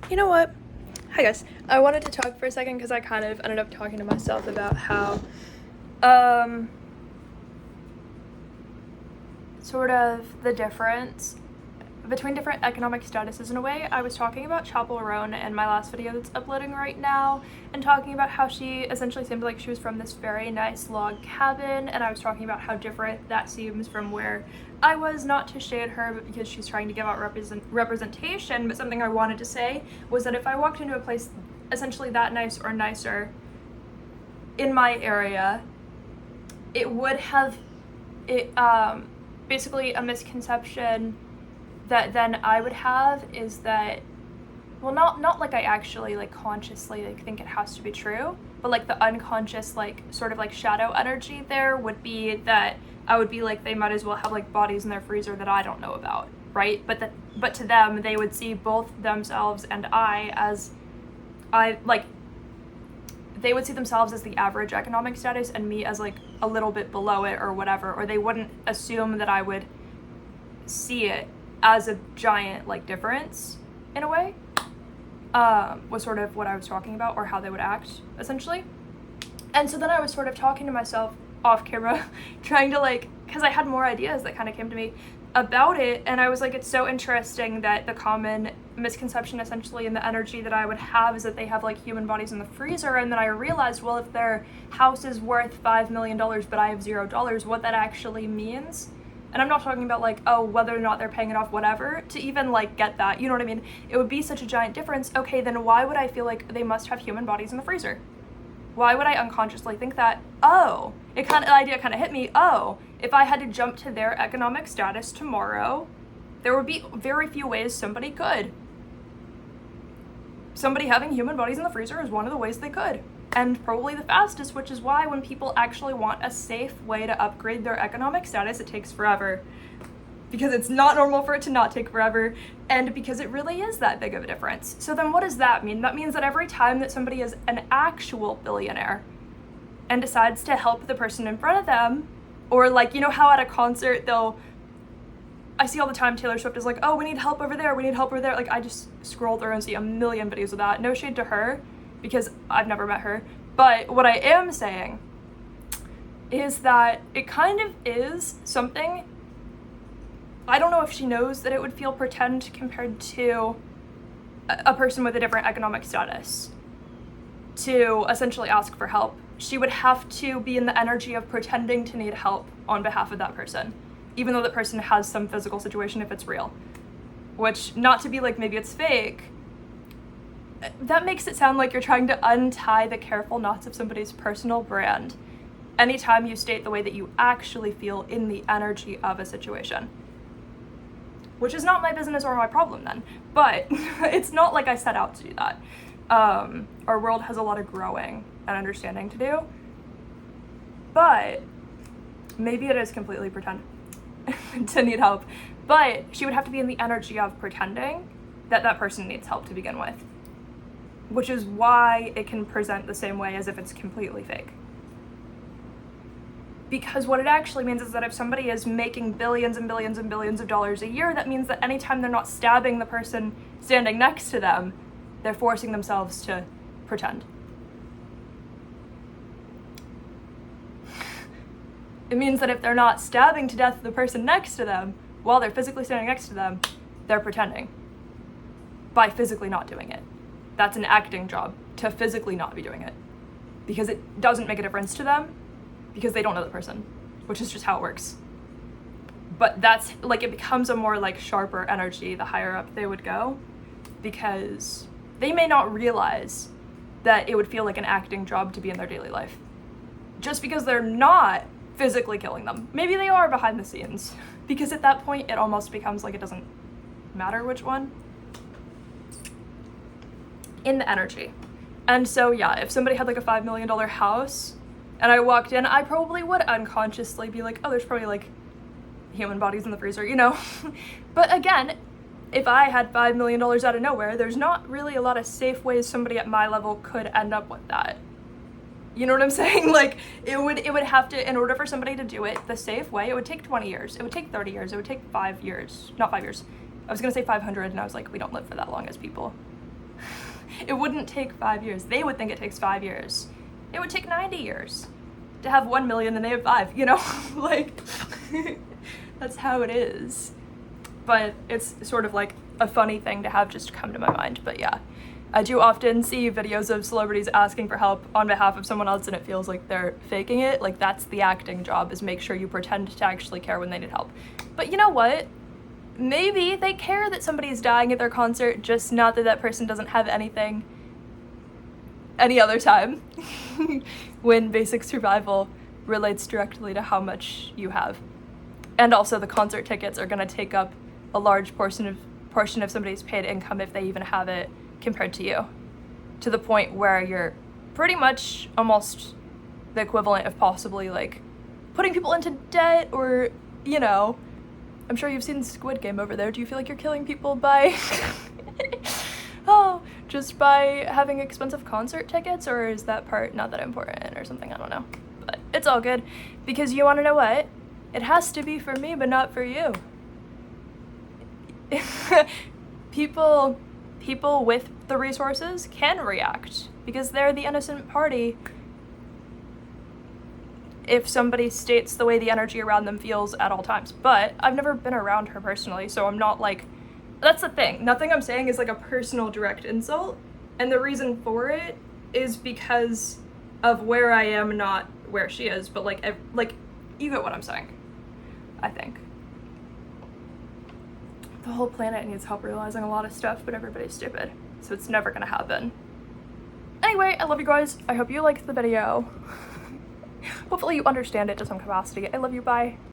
You know what? Hi guys. I wanted to talk for a second because I kind of ended up talking to myself about how, sort of the difference between different economic statuses in a way. I was talking about Chapel Roan in my last video that's uploading right now, and talking about how she essentially seemed like she was from this very nice log cabin, and I was talking about how different that seems from where I was, not to shade her, but because she's trying to give out representation. But something I wanted to say was that if I walked into a place essentially that nice or nicer in my area, it would have basically a misconception that then I would have is that, well, not like I actually like consciously like think it has to be true, but like the unconscious like sort of like shadow energy there would be that I would be like, they might as well have like bodies in their freezer that I don't know about, right? But to them, they would see both themselves and they would see themselves as the average economic status and me as like a little bit below it or whatever, or they wouldn't assume that I would see it as a giant like difference in a way, was sort of what I was talking about, or how they would act essentially. And so then I was sort of talking to myself off camera trying to like, because I had more ideas that kind of came to me about it, and I was like, it's so interesting that the common misconception essentially in the energy that I would have is that they have like human bodies in the freezer. And then I realized, well, if their house is worth $5 million but I have $0, what that actually means. And I'm not talking about like, oh, whether or not they're paying it off, whatever, to even like get that, you know what I mean? It would be such a giant difference. Okay, then why would I feel like they must have human bodies in the freezer? Why would I unconsciously think that? Oh, the idea kind of hit me. Oh, if I had to jump to their economic status tomorrow, there would be very few ways somebody could. Somebody having human bodies in the freezer is one of the ways they could. And probably the fastest, which is why when people actually want a safe way to upgrade their economic status, it takes forever. Because it's not normal for it to not take forever, and because it really is that big of a difference. So then what does that mean? That means that every time that somebody is an actual billionaire and decides to help the person in front of them, or like, you know how at a concert I see all the time Taylor Swift is like, oh, we need help over there, we need help over there. Like, I just scroll through and see a million videos of that. No shade to her, because I've never met her. But what I am saying is that it kind of is something, I don't know if she knows that it would feel pretend compared to a person with a different economic status to essentially ask for help. She would have to be in the energy of pretending to need help on behalf of that person, even though that person has some physical situation if it's real. Which, not to be like, maybe it's fake, that makes it sound like you're trying to untie the careful knots of somebody's personal brand anytime you state the way that you actually feel in the energy of a situation. Which is not my business or my problem then, but it's not like I set out to do that. Our world has a lot of growing and understanding to do, but maybe it is completely pretend to need help. But she would have to be in the energy of pretending that that person needs help to begin with, which is why it can present the same way as if it's completely fake. Because what it actually means is that if somebody is making billions and billions and billions of dollars a year, that means that anytime they're not stabbing the person standing next to them, they're forcing themselves to pretend. It means that if they're not stabbing to death the person next to them while they're physically standing next to them, they're pretending by physically not doing it. That's an acting job, to physically not be doing it, because it doesn't make a difference to them, because they don't know the person, which is just how it works. But that's like, it becomes a more like sharper energy the higher up they would go, because they may not realize that it would feel like an acting job to be in their daily life, just because they're not physically killing them. Maybe they are behind the scenes, because at that point it almost becomes like it doesn't matter which one in the energy. And so yeah, if somebody had like a $5 million house and I walked in, I probably would unconsciously be like, oh, there's probably like human bodies in the freezer, you know? But again, if I had $5 million out of nowhere, there's not really a lot of safe ways somebody at my level could end up with that. You know what I'm saying? Like, it would have to, in order for somebody to do it the safe way, it would take 20 years. It would take 30 years. It would take 5 years. Not 5 years. I was gonna say 500, and I was like, we don't live for that long as people. It wouldn't take 5 years. They would think it takes 5 years. It would take 90 years to have 1 million and they have 5, you know? Like, that's how it is. But it's sort of like a funny thing to have just come to my mind. But yeah, I do often see videos of celebrities asking for help on behalf of someone else and it feels like they're faking it. Like, that's the acting job, is make sure you pretend to actually care when they need help. But you know what? Maybe they care that somebody's dying at their concert, just not that that person doesn't have anything any other time. When basic survival relates directly to how much you have. And also the concert tickets are going to take up a large portion of somebody's paid income if they even have it compared to you, to the point where you're pretty much almost the equivalent of possibly like putting people into debt, or, you know, I'm sure you've seen Squid Game over there. Do you feel like you're killing people by just by having expensive concert tickets, or is that part not that important or something? I don't know, but it's all good, because you want to know what? It has to be for me, but not for you. People with the resources can react because they're the innocent party if somebody states the way the energy around them feels at all times. But I've never been around her personally, so I'm not like, that's the thing. Nothing I'm saying is like a personal direct insult, and the reason for it is because of where I am, not where she is, but like you get what I'm saying, I think. The whole planet needs help realizing a lot of stuff, but everybody's stupid, so it's never gonna happen. Anyway, I love you guys. I hope you liked the video. Hopefully you understand it to some capacity. I love you, bye.